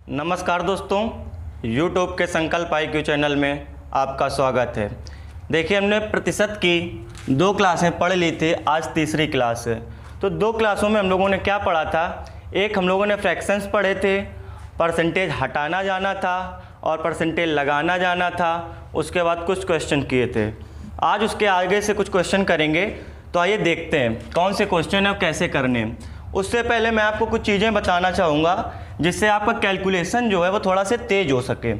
नमस्कार दोस्तों, YouTube के संकल्प IQ चैनल में आपका स्वागत है। देखिए, हमने प्रतिशत की 2 क्लासें पढ़ ली थी, आज तीसरी क्लास है। तो 2 क्लासों में हम लोगों ने क्या पढ़ा था? एक हम लोगों ने फ्रैक्शंस पढ़े थे, परसेंटेज हटाना जाना था और परसेंटेज लगाना जाना था। उसके बाद कुछ क्वेश्चन किए थे। आज उसके आगे से कुछ क्वेश्चन करेंगे। तो आइए देखते हैं कौन से क्वेश्चन है और कैसे करने हैं। उससे पहले मैं आपको कुछ चीज़ें बताना चाहूँगा जिससे आपका कैलकुलेशन जो है वो थोड़ा से तेज हो सके।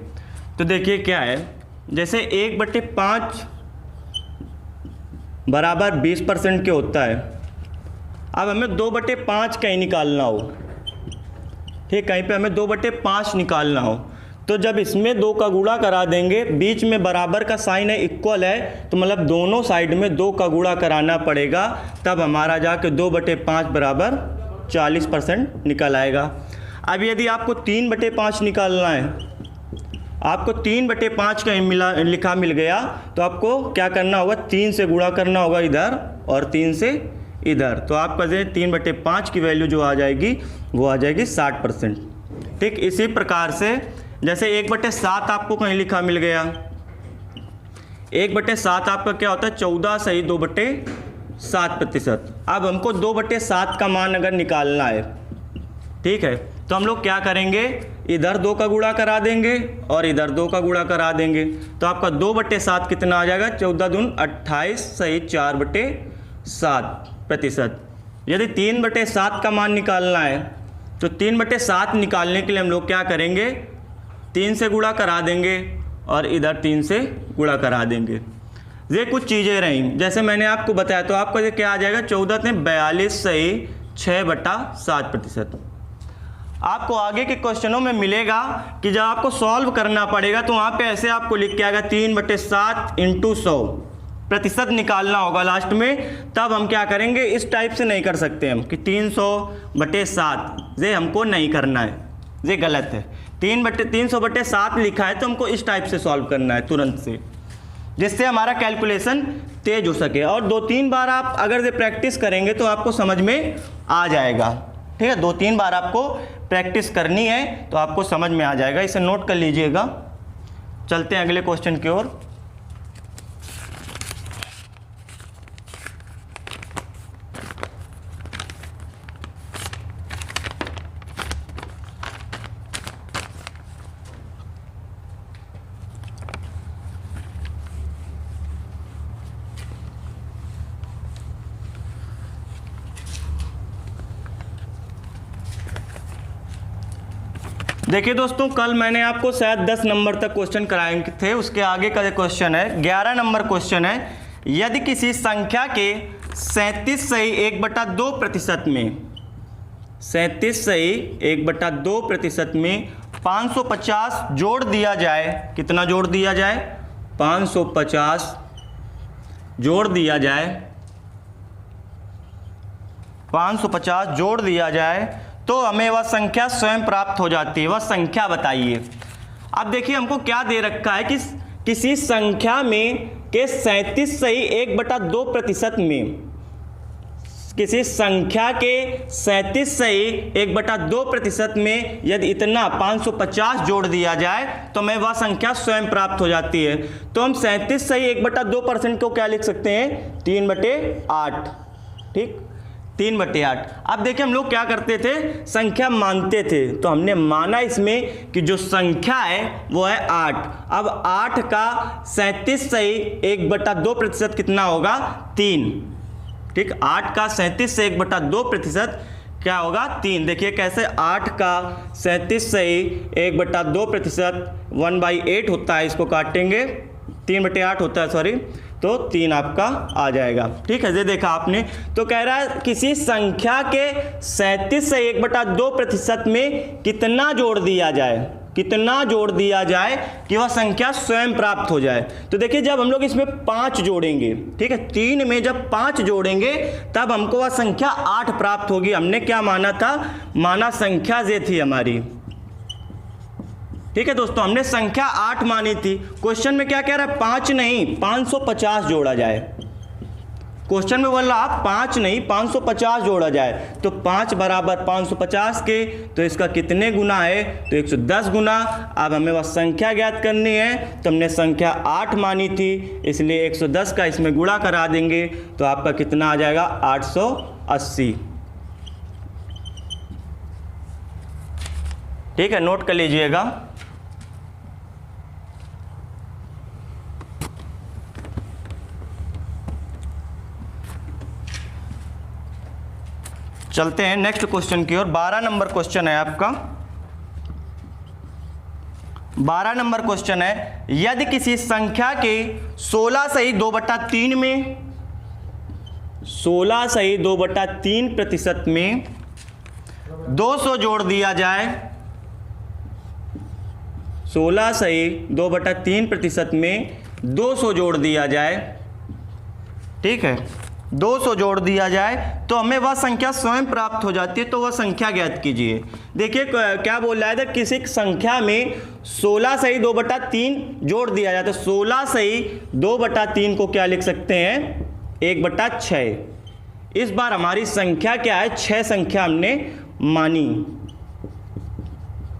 तो देखिए क्या है, जैसे 1/5 बराबर 20% के होता है। अब हमें 2/5 कहीं निकालना हो, ठीक, कहीं पे हमें 2/5 निकालना हो, तो जब इसमें 2 का गुणा करा देंगे, बीच में बराबर का साइन है, इक्वल है, तो मतलब दोनों साइड में 2 का गुणा कराना पड़ेगा, तब हमारा जाके 2/5 बराबर 40% निकल आएगा। अब यदि आपको 3/5 निकालना है, आपको 3/5 का लिखा मिल गया, तो आपको क्या करना होगा? 3 से गुणा करना होगा इधर और 3 से इधर। तो आपका जो 3/5 की वैल्यू जो आ जाएगी वो आ जाएगी 60%। ठीक, इसी प्रकार से जैसे 1/7 आपको कहीं लिखा मिल गया, 1/7 आपका क्या होता है? 14 सही 2/7%। अब हमको 2/7 का मान अगर निकालना है, ठीक है, तो हम लोग क्या करेंगे? इधर 2 का गुणा करा देंगे और इधर 2 का गुणा करा देंगे, तो आपका 2/7 कितना आ जाएगा? 14 दूनी 28 सही 4/7%। यदि 3/7 का मान निकालना है, तो 3/7 निकालने के लिए हम लोग क्या करेंगे? 3 से गुणा करा देंगे और इधर 3 से गुणा करा देंगे। ये कुछ चीज़ें रहीं, जैसे मैंने आपको बताया, तो आपका ये क्या आ जाएगा? 14 ने 42 सही 6/7%। आपको आगे के क्वेश्चनों में मिलेगा कि जब आपको सॉल्व करना पड़ेगा तो वहाँ पे ऐसे आपको लिख के आएगा 3/7 × 100% निकालना होगा लास्ट में। तब हम क्या करेंगे? इस टाइप से नहीं कर सकते हम कि 300/7, ये हमको नहीं करना है, ये गलत है। 300/7 लिखा है तो हमको इस टाइप से सॉल्व करना है तुरंत से, जिससे हमारा कैलकुलेशन तेज हो सके। और 2-3 बार आप अगर ये प्रैक्टिस करेंगे तो आपको समझ में आ जाएगा। ठीक है, 2-3 बार आपको प्रैक्टिस करनी है तो आपको समझ में आ जाएगा। इसे नोट कर लीजिएगा। चलते हैं अगले क्वेश्चन की ओर। देखिए दोस्तों, कल मैंने आपको शायद 10 नंबर तक क्वेश्चन कराए थे। उसके आगे का क्वेश्चन है 11 नंबर क्वेश्चन है। यदि किसी संख्या के 37 सही 1/2% में 37 सही 1/2% में 550 जोड़ दिया जाए, कितना जोड़ दिया जाए? 550 जोड़ दिया जाए, 550 जोड़ दिया जाए तो हमें वह संख्या स्वयं प्राप्त हो जाती है। वह संख्या बताइए। अब देखिए, हमको क्या दे रखा है कि किसी संख्या में के 37 सही 1/2% में, किसी संख्या के 37 सही 1/2% में यदि इतना 550 जोड़ दिया जाए तो हमें वह संख्या स्वयं प्राप्त हो जाती है। तो हम 37 सही 1/2% को क्या लिख सकते हैं? 3/8। ठीक, 3/8। अब देखिए, हम लोग क्या करते थे? संख्या मानते थे, तो हमने माना इसमें कि जो संख्या है वो है 8। अब 8 का 37 सही 1/2% कितना होगा? 3। ठीक, 8 का 37 से 1/2% क्या होगा? 3। देखिए कैसे, 8 का 37 सही 1/2% 1/8 होता है, इसको काटेंगे 3/8 होता है, सॉरी, तो 3 आपका आ जाएगा। ठीक है, ये देखा आपने। तो कह रहा है किसी संख्या के 37 से 1/2% में कितना जोड़ दिया जाए, कितना जोड़ दिया जाए कि वह संख्या स्वयं प्राप्त हो जाए। तो देखिए, जब हम लोग इसमें 5 जोड़ेंगे, ठीक है, 3 में जब 5 जोड़ेंगे तब हमको वह संख्या 8 प्राप्त होगी। हमने क्या माना था? माना संख्या ये थी हमारी। ठीक है दोस्तों, हमने संख्या 8 मानी थी। क्वेश्चन में क्या कह रहा है? 5 नहीं, 550 जोड़ा जाए। क्वेश्चन में बोल रहा 5 नहीं 550 जोड़ा जाए, तो 5 बराबर 550 के, तो इसका कितने गुना है, तो 110 गुना। अब हमें वह संख्या ज्ञात करनी है, तो हमने संख्या 8 मानी थी, इसलिए 110 का इसमें गुणा करा देंगे, तो आपका कितना आ जाएगा 880। ठीक है, नोट कर लीजिएगा। चलते हैं नेक्स्ट क्वेश्चन की ओर। 12 नंबर क्वेश्चन है आपका। 12 नंबर क्वेश्चन है, यदि किसी संख्या के 16 सही 2/3 में 16 सही 2/3% में 200 जोड़ दिया जाए, 16 सही 2/3% में 200 जोड़ दिया जाए, ठीक है, 200 जोड़ दिया जाए तो हमें वह संख्या स्वयं प्राप्त हो जाती है, तो वह संख्या ज्ञात कीजिए। देखिए क्या बोल रहा है था, किसी संख्या में 16 सही 2/3 जोड़ दिया जाए, तो 16 सही 2/3 को क्या लिख सकते हैं, 1/6। इस बार हमारी संख्या क्या है, 6 संख्या हमने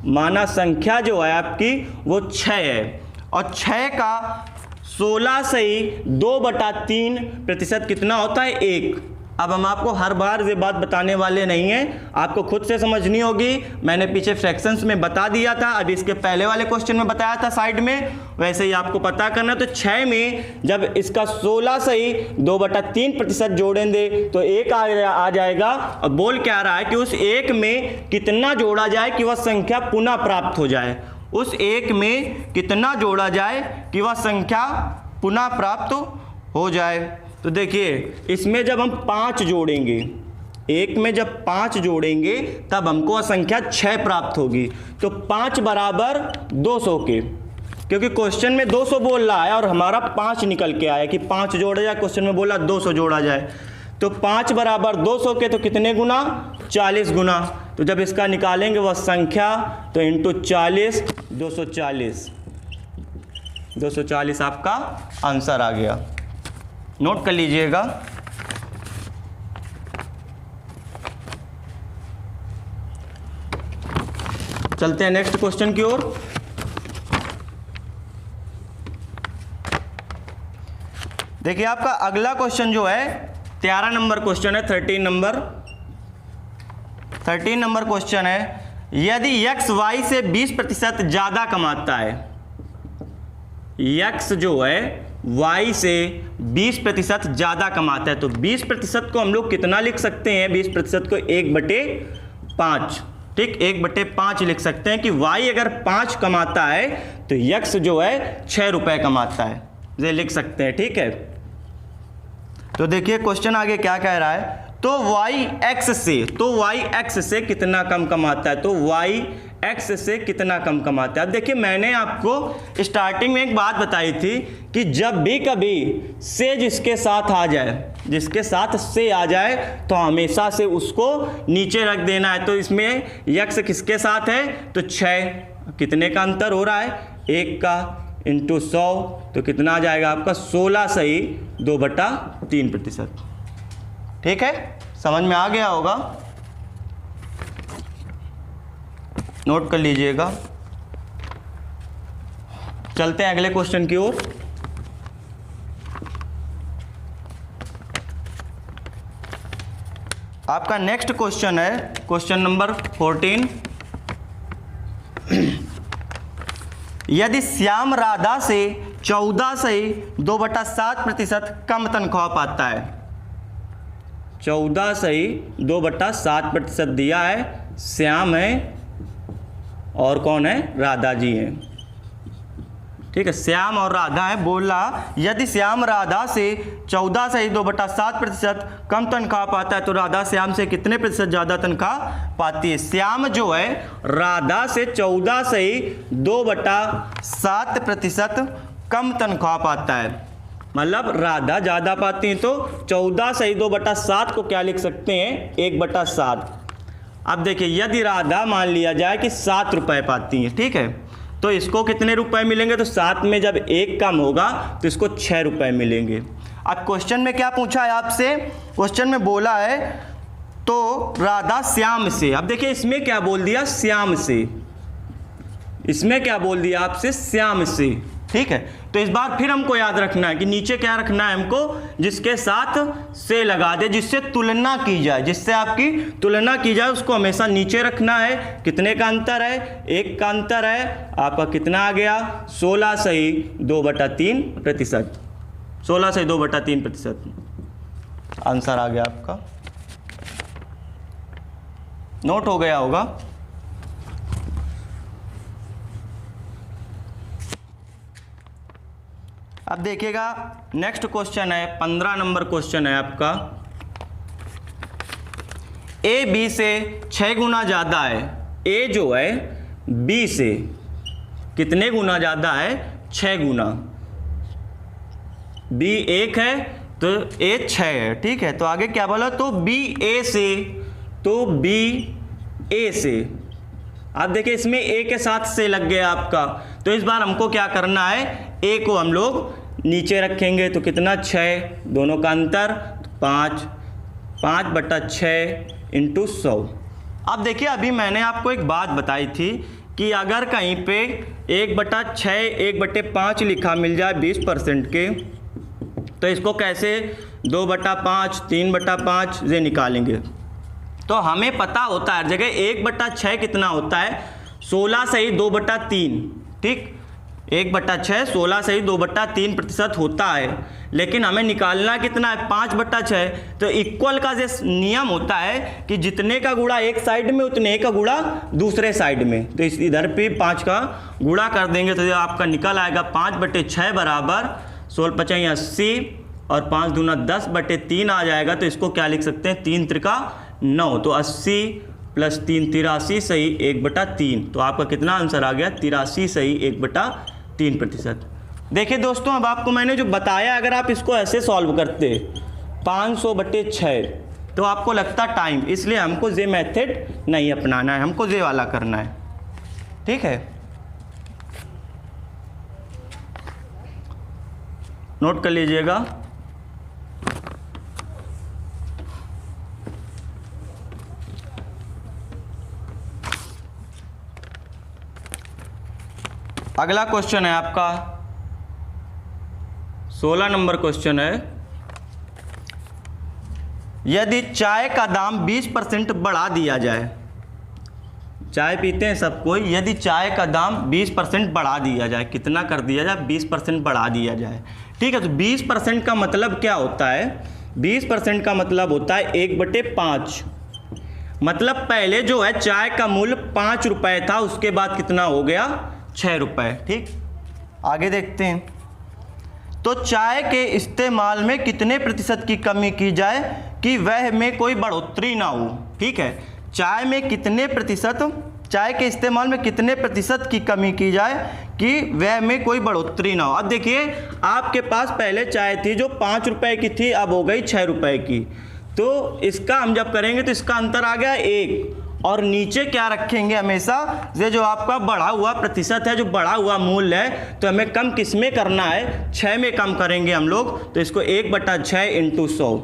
माना संख्या जो है आपकी वो 6 है, और 6 का 16 सही 2/3% कितना होता है, 1। अब हम आपको हर बार ये बात बताने वाले नहीं हैं, आपको खुद से समझनी होगी। मैंने पीछे फ्रैक्शंस में बता दिया था, अभी इसके पहले वाले क्वेश्चन में बताया था साइड में, वैसे ही आपको पता करना। तो 6 में जब इसका 16 सही 2/3% जोड़ेंगे तो 1 आ जाएगा। और बोल क्या रहा है कि उस 1 में कितना जोड़ा जाए कि वह संख्या पुनः प्राप्त हो जाए, उस 1 में कितना जोड़ा जाए कि वह संख्या पुनः प्राप्त हो जाए। तो देखिए इसमें जब हम 5 जोड़ेंगे, 1 में जब 5 जोड़ेंगे तब हमको वह संख्या 6 प्राप्त होगी। तो 5 बराबर 200 के, क्योंकि क्वेश्चन में 200 बोल रहा है और हमारा 5 निकल के आया कि 5 जोड़ा जाए, क्वेश्चन में बोला 200 जोड़ा जाए। तो 5 बराबर 200 के, तो कितने गुना, 40 गुना। तो जब इसका निकालेंगे वह संख्या, तो इंटू 40, 240 आपका आंसर आ गया। नोट कर लीजिएगा। चलते हैं नेक्स्ट क्वेश्चन की ओर। देखिए आपका अगला क्वेश्चन जो है 13 नंबर क्वेश्चन है, 13 नंबर क्वेश्चन है, यदि x y से 20% ज्यादा कमाता है, x जो है y से 20% ज्यादा कमाता है, तो 20% को हम लोग कितना लिख सकते हैं, 20% को 1/5, ठीक, 1/5 लिख सकते हैं कि y अगर 5 कमाता है तो x जो है 6 रुपए कमाता है, ये लिख सकते हैं, ठीक है। तो देखिए क्वेश्चन आगे क्या कह रहा है, तो y x से कितना कम कमाता है, तो y x से कितना कम कमाता है। अब देखिए मैंने आपको स्टार्टिंग में एक बात बताई थी कि जब भी कभी से जिसके साथ आ जाए तो हमेशा से उसको नीचे रख देना है। तो इसमें x किसके साथ है, तो 6, कितने का अंतर हो रहा है, 1 का, इंटू 100, तो कितना आ जाएगा आपका 16 सही 2/3%। ठीक है, समझ में आ गया होगा, नोट कर लीजिएगा। चलते हैं अगले क्वेश्चन की ओर। आपका नेक्स्ट क्वेश्चन है क्वेश्चन नंबर 14। यदि श्याम राधा से 14 से 2/7% कम तनख्वाह पाता है, 14 से 2/7% दिया है, श्याम है और कौन है, राधा जी हैं, ठीक है, श्याम और राधा है। बोल रहा यदि श्याम राधा से 14 से 2/7% कम तनख्वाह पाता है तो राधा श्याम से कितने प्रतिशत ज़्यादा तनख्वाह पाती है। श्याम जो है राधा से 14 से 2/7% कम तनख्वाह पाता है, मतलब राधा ज़्यादा पाती हैं, तो 14 से 2/7 को क्या लिख सकते हैं, 1/7। अब देखिए यदि राधा मान लिया जाए कि 7 रुपये पाती हैं, ठीक है, तो इसको कितने रुपए मिलेंगे, तो 7 में जब 1 कम होगा तो इसको 6 रुपये मिलेंगे। अब क्वेश्चन में क्या पूछा है आपसे, क्वेश्चन में बोला है तो राधा श्याम से। अब देखिए इसमें क्या बोल दिया, श्याम से, इसमें क्या बोल दिया आपसे, श्याम से। ठीक है, तो इस बार फिर हमको याद रखना है कि नीचे क्या रखना है हमको, जिसके साथ से लगा दे, जिससे तुलना की जाए, जिससे आपकी तुलना की जाए उसको हमेशा नीचे रखना है। कितने का अंतर है, 1 का अंतर है। आपका कितना आ गया, 16 सही 2/3%। 16 सही 2/3% आंसर आ गया आपका। नोट हो गया होगा। अब देखिएगा नेक्स्ट क्वेश्चन है, 15 नंबर क्वेश्चन है आपका। ए बी से 6 गुना ज़्यादा है। ए जो है बी से कितने गुना ज़्यादा है, 6 गुना। बी 1 है तो ए 6 है। ठीक है, तो आगे क्या बोला, तो बी ए से, तो बी ए से। अब देखिए इसमें ए के साथ से लग गया आपका, तो इस बार हमको क्या करना है, ए को हम लोग नीचे रखेंगे तो कितना 6, दोनों का अंतर 5, 5/6 × 100। अब देखिए अभी मैंने आपको एक बात बताई थी कि अगर कहीं पे 1/6 1/5 लिखा मिल जाए 20% के, तो इसको कैसे 2/5 3/5 से निकालेंगे। तो हमें पता होता है हर जगह 1/6 कितना होता है, 16 सही 2/3। ठीक, 1/6 16 सही 2/3% होता है, लेकिन हमें निकालना कितना है, 5/6। तो इक्वल का जो नियम होता है कि जितने का गुणा एक साइड में उतने का गुणा दूसरे साइड में, तो इस इधर पे 5 का गुणा कर देंगे तो आपका निकल आएगा 5/6 बराबर 16×5 80 और 5 दूना 10/3 आ जाएगा। तो इसको क्या लिख सकते हैं, 3 त्रिका 9, तो 80 + 3 83 सही 1/3। तो आपका कितना आंसर आ गया, 83 सही 1/3%। देखिए दोस्तों अब आपको मैंने जो बताया, अगर आप इसको ऐसे सॉल्व करते 500/6 तो आपको लगता टाइम, इसलिए हमको ये मेथड नहीं अपनाना है, हमको ये वाला करना है। ठीक है, नोट कर लीजिएगा। अगला क्वेश्चन है आपका 16 नंबर क्वेश्चन है। यदि चाय का दाम 20% बढ़ा दिया जाए, चाय पीते हैं सब कोई, यदि चाय का दाम 20% बढ़ा दिया जाए, कितना कर दिया जाए, 20% बढ़ा दिया जाए। ठीक है, तो 20% का मतलब क्या होता है, 20% का मतलब होता है 1/5। मतलब पहले जो है चाय का मूल्य 5 रुपये था, उसके बाद कितना हो गया, 6 रुपये। ठीक, आगे देखते हैं। तो चाय के इस्तेमाल में कितने प्रतिशत की कमी की जाए कि वह में कोई बढ़ोतरी ना हो। ठीक है, चाय में कितने प्रतिशत, चाय के इस्तेमाल में कितने प्रतिशत की कमी की जाए कि वह में कोई बढ़ोतरी ना हो। अब देखिए आपके पास पहले चाय थी जो 5 रुपये की थी, अब हो गई 6 रुपये की। तो इसका हम जब करेंगे तो इसका अंतर आ गया 1, और नीचे क्या रखेंगे हमेशा, ये जो आपका बढ़ा हुआ प्रतिशत है, जो बढ़ा हुआ मूल्य है, तो हमें कम किस में करना है, 6 में कम करेंगे हम लोग। तो इसको 1/6 × 100।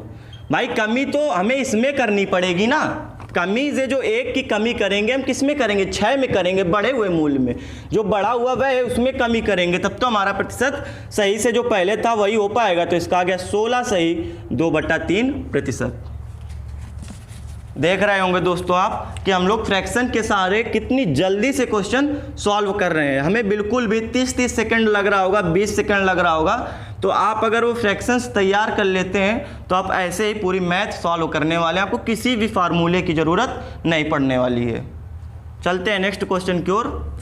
भाई कमी तो हमें इसमें करनी पड़ेगी ना, कमी से जो 1 की कमी करेंगे हम किस में करेंगे, 6 में करेंगे, बढ़े हुए मूल्य में। जो बढ़ा हुआ वह है उसमें कमी करेंगे, तब तो हमारा प्रतिशत सही से जो पहले था वही हो पाएगा। तो इसका आ गया 16 सही 2/3%। देख रहे होंगे दोस्तों आप कि हम लोग फ्रैक्शन के सहारे कितनी जल्दी से क्वेश्चन सॉल्व कर रहे हैं। हमें बिल्कुल भी 30 सेकंड लग रहा होगा, 20 सेकंड लग रहा होगा, तो आप अगर वो फ्रैक्शंस तैयार कर लेते हैं तो आप ऐसे ही पूरी मैथ सॉल्व करने वाले हैं, आपको किसी भी फार्मूले की ज़रूरत नहीं पड़ने वाली है। चलते हैं नेक्स्ट क्वेश्चन की ओर।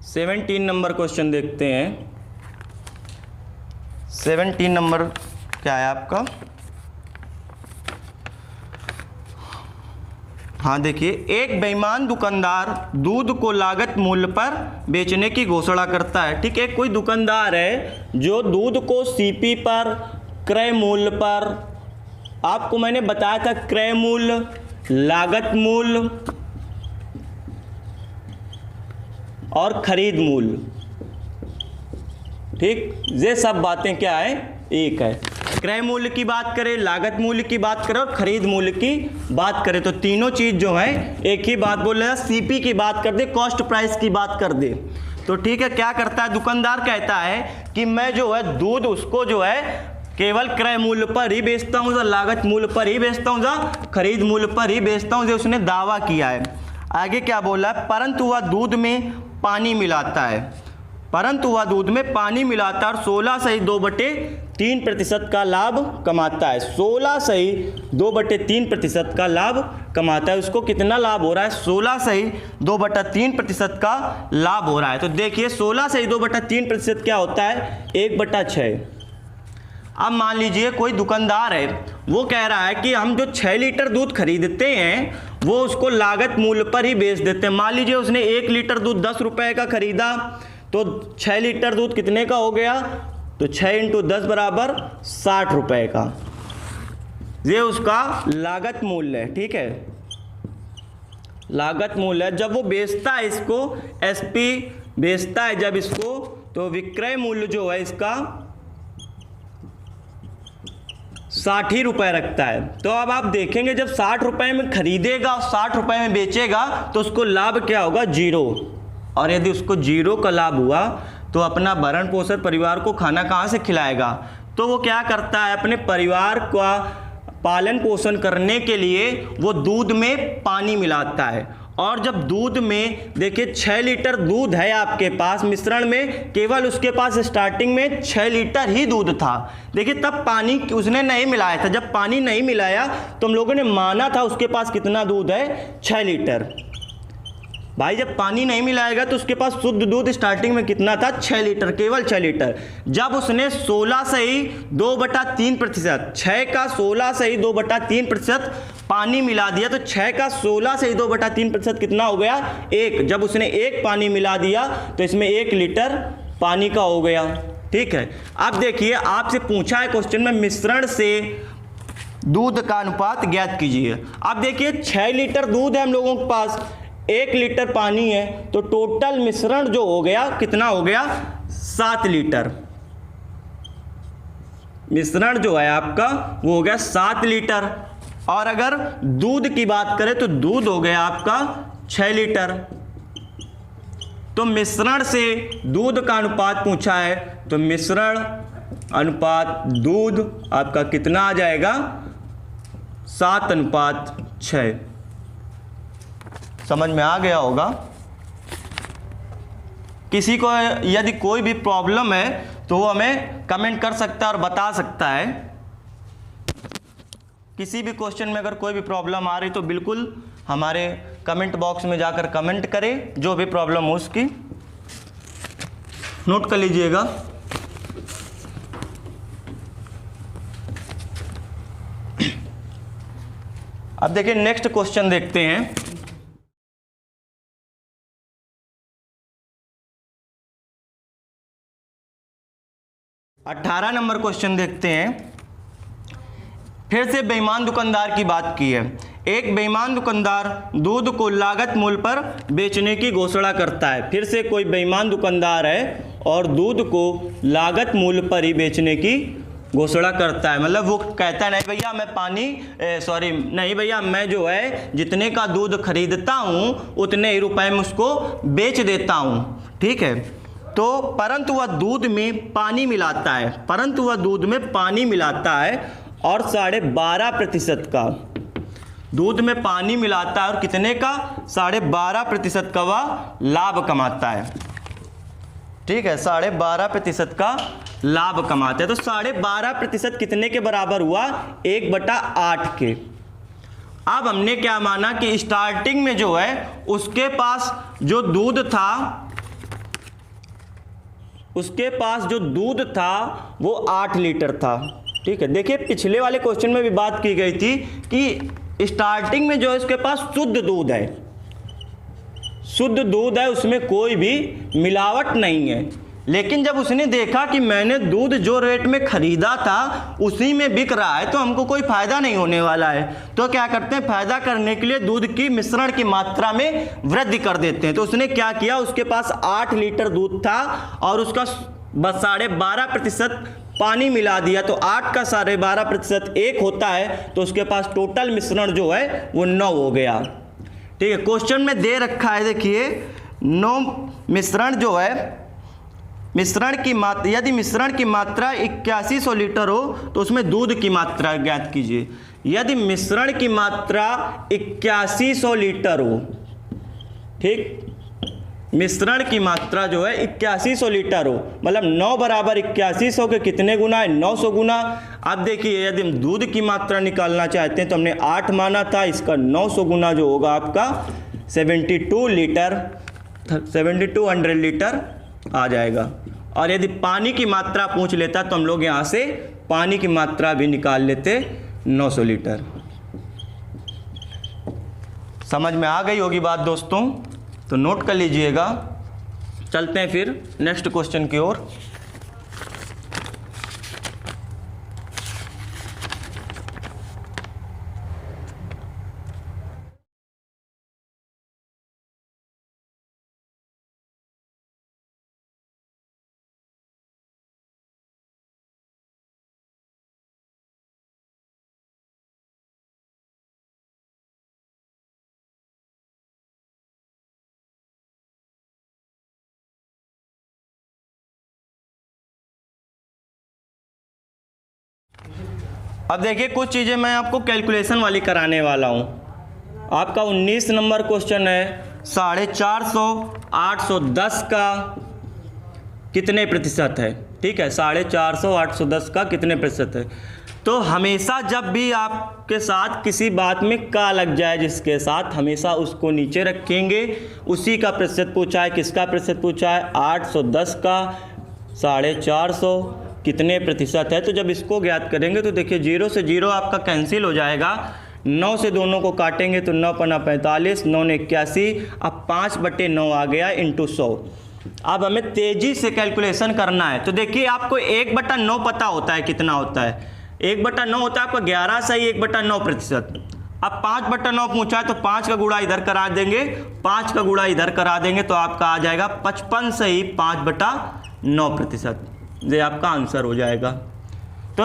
सेवेंटीन नंबर क्वेश्चन देखते हैं। 17 नंबर क्या है आपका, हाँ देखिए, एक बेईमान दुकानदार दूध को लागत मूल्य पर बेचने की घोषणा करता है। ठीक है, कोई दुकानदार है जो दूध को सीपी पर, क्रय मूल्य पर, आपको मैंने बताया था क्रय मूल्य, लागत मूल्य और खरीद मूल्य, ठीक, ये सब बातें क्या है, एक है। क्रय मूल्य की बात करें, लागत मूल्य की बात करें और खरीद मूल्य की बात करें तो तीनों चीज जो है एक ही बात बोल रहे हैं। सीपी की बात कर दे, कॉस्ट प्राइस की बात कर दे तो ठीक है, क्या करता है दुकानदार, कहता है कि मैं जो है दूध उसको जो है केवल क्रय मूल्य पर ही बेचता हूँ, लागत मूल्य पर ही बेचता हूँ, खरीद मूल्य पर ही बेचता हूँ, जो उसने दावा किया है। आगे क्या बोला है, परंतु वह दूध में पानी मिलाता है, परंतु वह दूध में पानी मिलाता है और 16.3% का लाभ कमाता है। 16.2% का लाभ कमाता है। उसको कितना लाभ हो रहा है, 16.2% का लाभ हो रहा है। तो देखिए 16.2% क्या होता है, 1/6। अब मान लीजिए कोई दुकानदार है, वो कह रहा है कि हम जो 6 लीटर दूध खरीदते हैं वो उसको लागत मूल्य पर ही बेच देते हैं। मान लीजिए उसने 1 लीटर दूध 10 रुपए का खरीदा तो 6 लीटर दूध कितने का हो गया, तो 6 × 10 = 60 रुपए का, ये उसका लागत मूल्य है, ठीक है, लागत मूल्य है। जब वो बेचता है इसको, एसपी बेचता है जब इसको, तो विक्रय मूल्य जो है इसका 60 ही रुपए रखता है। तो अब आप देखेंगे जब 60 रुपए में खरीदेगा और 60 रुपए में बेचेगा तो उसको लाभ क्या होगा, 0। और यदि उसको 0 का लाभ हुआ तो अपना भरण पोषण परिवार को खाना कहाँ से खिलाएगा, तो वो क्या करता है, अपने परिवार का पालन पोषण करने के लिए वो दूध में पानी मिलाता है। और जब दूध में देखिए 6 लीटर दूध है आपके पास मिश्रण में, केवल उसके पास स्टार्टिंग में 6 लीटर ही दूध था। देखिए तब पानी उसने नहीं मिलाया था, जब पानी नहीं मिलाया तो हम लोगों ने माना था उसके पास कितना दूध है, 6 लीटर। भाई जब पानी नहीं मिलाएगा तो उसके पास शुद्ध दूध स्टार्टिंग में कितना था, 6 लीटर, केवल 6 लीटर। जब उसने 16 से ही 2/3%, 6 का 16 से ही 2/3% पानी मिला दिया, तो 6 का 16 से ही 2/3% कितना हो गया, 1। जब उसने 1 पानी मिला दिया तो इसमें 1 लीटर पानी का हो गया, ठीक है। अब देखिए आपसे पूछा है क्वेश्चन में, मिश्रण से दूध का अनुपात ज्ञात कीजिए। अब देखिए 6 लीटर दूध है हम लोगों के पास, 1 लीटर पानी है, तो टोटल मिश्रण जो हो गया कितना हो गया, 7 लीटर। मिश्रण जो है आपका वो हो गया 7 लीटर। और अगर दूध की बात करें तो दूध हो गया आपका 6 लीटर। तो मिश्रण से दूध का अनुपात पूछा है, तो मिश्रण अनुपात दूध आपका कितना आ जाएगा, 7:6। समझ में आ गया होगा। किसी को यदि कोई भी प्रॉब्लम है तो वो हमें कमेंट कर सकता है और बता सकता है। किसी भी क्वेश्चन में अगर कोई भी प्रॉब्लम आ रही तो बिल्कुल हमारे कमेंट बॉक्स में जाकर कमेंट करें, जो भी प्रॉब्लम हो उसकी नोट कर लीजिएगा। अब देखिए नेक्स्ट क्वेश्चन देखते हैं। अठारह नंबर क्वेश्चन देखते हैं। फिर से बेईमान दुकानदार की बात की है। एक बेईमान दुकानदार दूध को लागत मूल्य पर बेचने की घोषणा करता है। फिर से कोई बेईमान दुकानदार है और दूध को लागत मूल्य पर ही बेचने की घोषणा करता है। मतलब वो कहता है नहीं भैया मैं नहीं भैया मैं जो है जितने का दूध खरीदता हूँ उतने ही रुपए में उसको बेच देता हूँ, ठीक है। तो परंतु वह दूध में पानी मिलाता है और 12.5% का दूध में पानी मिलाता है और कितने का, 12.5% का वह लाभ कमाता है, ठीक है। 12.5% का लाभ कमाते हैं। तो 12.5% कितने के बराबर हुआ, 1/8 के। अब हमने क्या माना कि स्टार्टिंग में जो है उसके पास जो दूध था वो 8 लीटर था, ठीक है। देखिए पिछले वाले क्वेश्चन में भी बात की गई थी कि स्टार्टिंग में जो है उसके पास शुद्ध दूध है, उसमें कोई भी मिलावट नहीं है। लेकिन जब उसने देखा कि मैंने दूध जो रेट में खरीदा था उसी में बिक रहा है तो हमको कोई फ़ायदा नहीं होने वाला है, तो क्या करते हैं, फ़ायदा करने के लिए दूध की मिश्रण की मात्रा में वृद्धि कर देते हैं। तो उसने क्या किया, उसके पास 8 लीटर दूध था और उसका 12.5% पानी मिला दिया, तो 8 का 12.5% 1 होता है, तो उसके पास टोटल मिश्रण जो है वो 9 हो गया। ठीक है, क्वेश्चन में दे रखा है, देखिए 9 मिश्रण जो है, मिश्रण की मात्रा, यदि मिश्रण की मात्रा 8100 लीटर हो तो उसमें दूध की मात्रा ज्ञात कीजिए। यदि मिश्रण की मात्रा 8100 लीटर हो, ठीक, मिश्रण की मात्रा जो है 8100 लीटर हो, मतलब 9 बराबर 8100 के कितने गुना है, 900 गुना। अब देखिए यदि हम दूध की मात्रा निकालना चाहते हैं तो हमने 8 माना था, इसका 900 गुना जो होगा आपका 7200 लीटर आ जाएगा। और यदि पानी की मात्रा पूछ लेता तो हम लोग यहाँ से पानी की मात्रा भी निकाल लेते, 900 लीटर। समझ में आ गई होगी बात दोस्तों, तो नोट कर लीजिएगा। चलते हैं फिर नेक्स्ट क्वेश्चन की ओर। अब देखिए कुछ चीज़ें मैं आपको कैलकुलेशन वाली कराने वाला हूँ। आपका 19 नंबर क्वेश्चन है, 450 810 का कितने प्रतिशत है। ठीक है, 450 810 का कितने प्रतिशत है। तो हमेशा जब भी आपके साथ किसी बात में का लग जाए जिसके साथ, हमेशा उसको नीचे रखेंगे। उसी का प्रतिशत पूछा है, किसका प्रतिशत पूछा है, 810 का 450 कितने प्रतिशत है। तो जब इसको ज्ञात करेंगे तो देखिए 0 से 0 आपका कैंसिल हो जाएगा, 9 से दोनों को काटेंगे तो 9 पन्ना 45, 9 ने 81, अब 5/9 आ गया इंटू 100। अब हमें तेजी से कैलकुलेशन करना है। तो देखिए आपको 1/9 पता होता है कितना होता है, 1/9 होता है आपका 11 सही 1/9%। अब 5/9 पूछा है तो 5 का गुणा इधर करा देंगे, 5 का गुणा इधर करा देंगे तो आपका आ जाएगा 55 सही 5/9%। ये आपका आंसर हो जाएगा। तो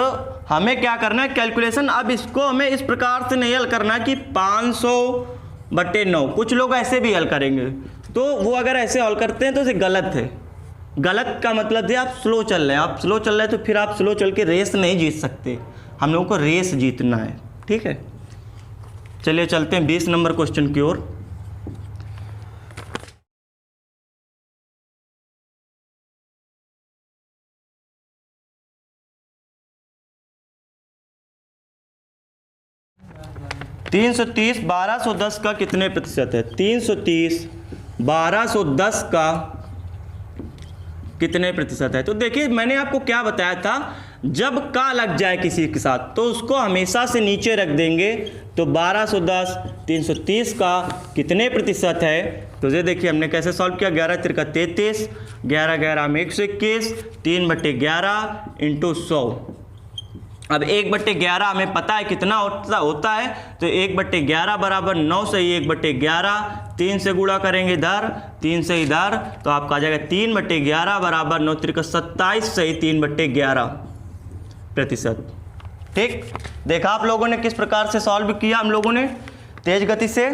हमें क्या करना है कैलकुलेशन, अब इसको हमें इस प्रकार से नहीं हल करना कि 500/9, कुछ लोग ऐसे भी हल करेंगे। तो वो अगर ऐसे हल करते हैं तो ये गलत है। गलत का मतलब है आप स्लो चल रहे हैं, आप स्लो चल रहे हैं तो फिर आप स्लो चल के रेस नहीं जीत सकते, हम लोगों को रेस जीतना है। ठीक है, चलिए चलते हैं 20 नंबर क्वेश्चन की ओर। तीन 1210 का कितने प्रतिशत है, 330 1210 का कितने प्रतिशत है। तो देखिए मैंने आपको क्या बताया था, जब का लग जाए किसी के साथ तो उसको हमेशा से नीचे रख देंगे। तो 1210 330 का कितने प्रतिशत है, तो ये देखिए हमने कैसे सॉल्व किया, 11 3 33, 11 11 में 121, 3/11 इंटू 100। अब 1/11 हमें पता है कितना होता है, तो 1/11 बराबर 9 से ही 1/11, 3 से गुणा करेंगे इधर, 3 से इधर, तो आपका आ जाएगा 3/11 बराबर 9 3 27 से ही 3/11%। ठीक, देखा आप लोगों ने किस प्रकार से सॉल्व किया हम लोगों ने तेज गति से।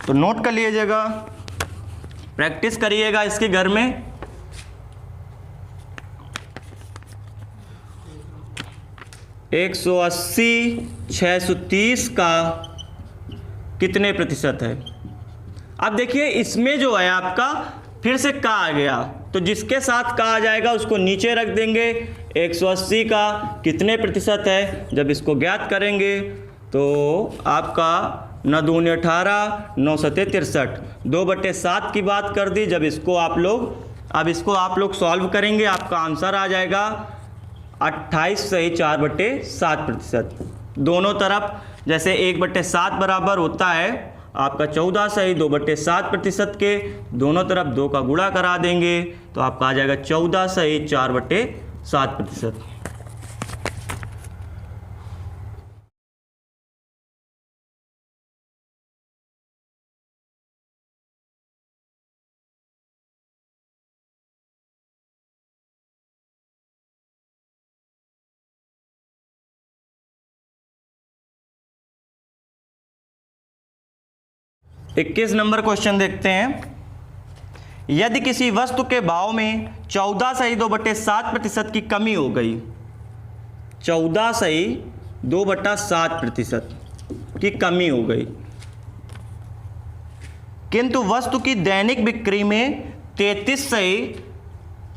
तो नोट कर लीजिएगा, प्रैक्टिस करिएगा इसके घर में। एक 180 630 का कितने प्रतिशत है। अब देखिए इसमें जो है आपका फिर से का आ गया, तो जिसके साथ का आ जाएगा उसको नीचे रख देंगे। 180 का कितने प्रतिशत है, जब इसको ज्ञात करेंगे तो आपका 9 दूनी 18, 9 सते 63, 2/7 की बात कर दी। जब इसको आप लोग सॉल्व करेंगे आपका आंसर आ जाएगा 28 सही 4/7%। दोनों तरफ जैसे 1/7 बराबर होता है आपका 14 सही 2/7% के दोनों तरफ 2 का गुणा करा देंगे तो आपका आ जाएगा 14 सही 4/7%। इक्कीस नंबर क्वेश्चन देखते हैं। यदि किसी वस्तु के भाव में 14 सही 2/7% की कमी हो गई, 14 सही 2/7% की कमी हो गई, किंतु वस्तु की दैनिक बिक्री में 33 सही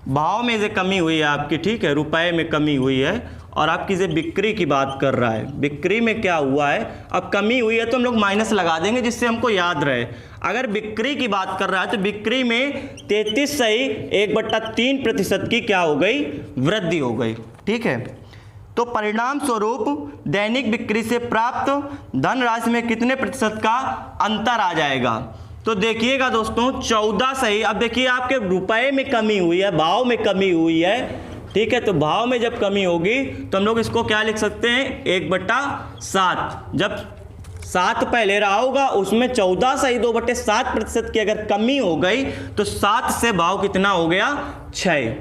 भाव में से कमी हुई है आपकी, ठीक है, रुपए में कमी हुई है, और आपकी से बिक्री की बात कर रहा है, बिक्री में क्या हुआ है, अब कमी हुई है तो हम लोग माइनस लगा देंगे जिससे हमको याद रहे। अगर बिक्री की बात कर रहा है तो बिक्री में 33 सही 1/3% की क्या हो गई, वृद्धि हो गई, ठीक है। तो परिणाम स्वरूप दैनिक बिक्री से प्राप्त धनराशि में कितने प्रतिशत का अंतर आ जाएगा। तो देखिएगा दोस्तों 14 सही, अब देखिए आपके रुपए में कमी हुई है, भाव में कमी हुई है, ठीक है। तो भाव में जब कमी होगी तो हम लोग इसको क्या लिख सकते हैं, 1/7। जब 7 पहले रहा होगा उसमें 14 सही 2/7% की अगर कमी हो गई तो 7 से भाव कितना हो गया, 6।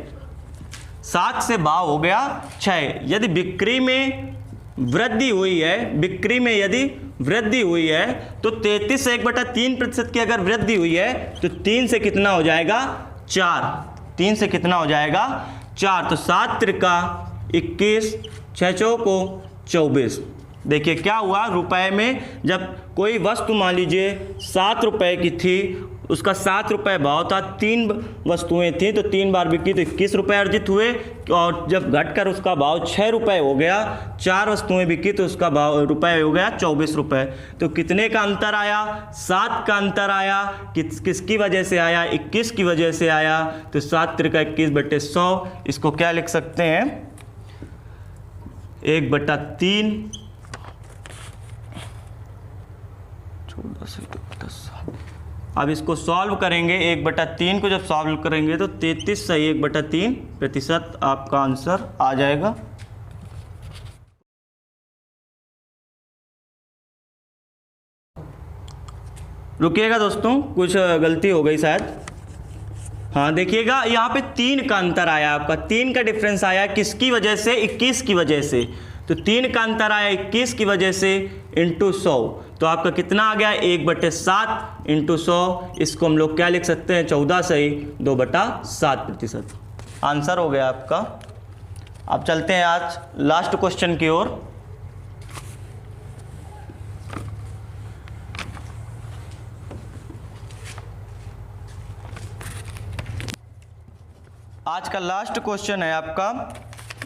7 से भाव हो गया 6। यदि बिक्री में वृद्धि हुई है, बिक्री में यदि वृद्धि हुई है तो 33 से 1/3% की अगर वृद्धि हुई है तो 3 से कितना हो जाएगा, 4। 3 से कितना हो जाएगा, 4। तो 7 त्रिका 21, 6 चौको 24। देखिए क्या हुआ, रुपए में जब कोई वस्तु मान लीजिए 7 रुपए की थी, उसका 7 रुपये भाव था, 3 वस्तुएं थी तो 3 बार बिकी तो 21 रुपये अर्जित हुए, और जब घटकर उसका भाव 6 रुपये हो गया, 4 वस्तुएं बिकी तो उसका भाव रुपये हो गया 24 रुपये। तो कितने का अंतर आया, 7 का अंतर आया। किसकी वजह से आया, 21 की वजह से आया। तो 7 त्रिका 21/100, इसको क्या लिख सकते हैं, 1/3। अब इसको सॉल्व करेंगे, 1/3 को जब सॉल्व करेंगे तो 33 सही 1/3% आपका आंसर आ जाएगा। रुकिएगा दोस्तों, कुछ गलती हो गई शायद। हाँ देखिएगा यहाँ पे 3 का अंतर आया, आपका 3 का डिफरेंस आया, किसकी वजह से, 21 की वजह से। तो 3 का अंतर आया 21 की वजह से इंटू 100, तो आपका कितना आ गया, 1/7 इंटू 100। इसको हम लोग क्या लिख सकते हैं, 14 सही 2/7%। आंसर हो गया आपका। अब चलते हैं आज लास्ट क्वेश्चन की ओर। आज का लास्ट क्वेश्चन है आपका,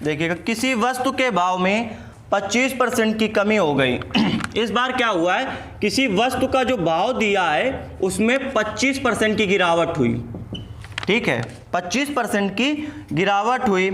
देखिएगा, किसी वस्तु के भाव में 25% की कमी हो गई। इस बार क्या हुआ है, किसी वस्तु का जो भाव दिया है उसमें 25% की गिरावट हुई, ठीक है, 25% की गिरावट हुई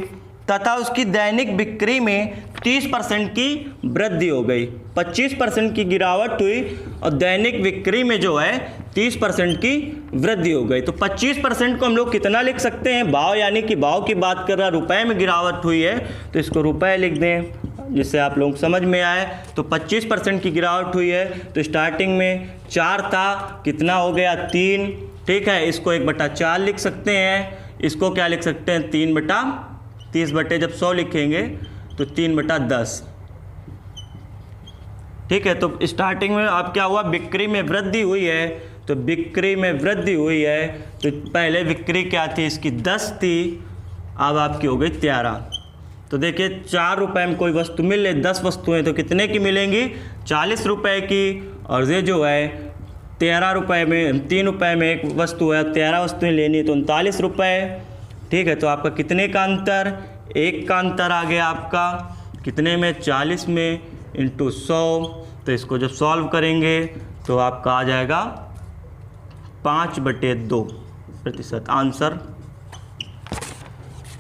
तथा उसकी दैनिक बिक्री में 30% की वृद्धि हो गई। 25% की गिरावट हुई और दैनिक बिक्री में जो है 30% की वृद्धि हो गई। तो 25% को हम लोग कितना लिख सकते हैं, भाव, यानी कि भाव की बात कर रहा, रुपए में गिरावट हुई है तो इसको रुपए लिख दें जिससे आप लोग समझ में आए। तो 25% की गिरावट हुई है तो स्टार्टिंग में 4 था, कितना हो गया 3, ठीक है। इसको 1/4 लिख सकते हैं, इसको क्या लिख सकते हैं 3/30 जब 100 लिखेंगे तो 3/10, ठीक है। तो स्टार्टिंग में अब क्या हुआ, बिक्री में वृद्धि हुई है, तो बिक्री में वृद्धि हुई है तो पहले बिक्री क्या थी इसकी 10 थी, अब आपकी हो गई 13। तो देखिए 4 रुपए में कोई वस्तु मिल रही, 10 वस्तुएं तो कितने की मिलेंगी, 40 रुपए की, और ये जो है 13 रुपए में, 3 रुपए में एक वस्तु है, 13 वस्तुएं लेनी तो 39 रुपए, ठीक है। तो आपका कितने का अंतर, 1 का अंतर आ गया आपका, कितने में, 40 में इंटू 100। तो इसको जब सॉल्व करेंगे तो आपका आ जाएगा 5/2% आंसर।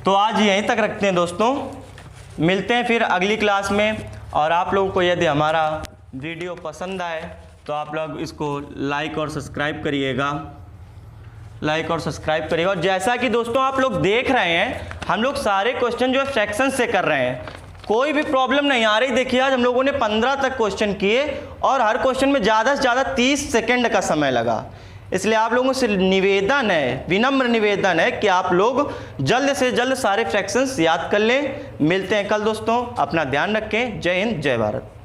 तो आज यहीं तक रखते हैं दोस्तों, मिलते हैं फिर अगली क्लास में। और आप लोगों को यदि हमारा वीडियो पसंद आए तो आप लोग इसको लाइक और सब्सक्राइब करिएगा, और जैसा कि दोस्तों आप लोग देख रहे हैं, हम लोग सारे क्वेश्चन जो है फ्रैक्शन से कर रहे हैं, कोई भी प्रॉब्लम नहीं आ रही। देखिए आज हम लोगों ने 15 तक क्वेश्चन किए और हर क्वेश्चन में ज़्यादा से ज़्यादा 30 सेकंड का समय लगा। इसलिए आप लोगों से निवेदन है, विनम्र निवेदन है कि आप लोग जल्द से जल्द सारे फ्रैक्शंस याद कर लें। मिलते हैं कल दोस्तों, अपना ध्यान रखें। जय हिंद, जय भारत।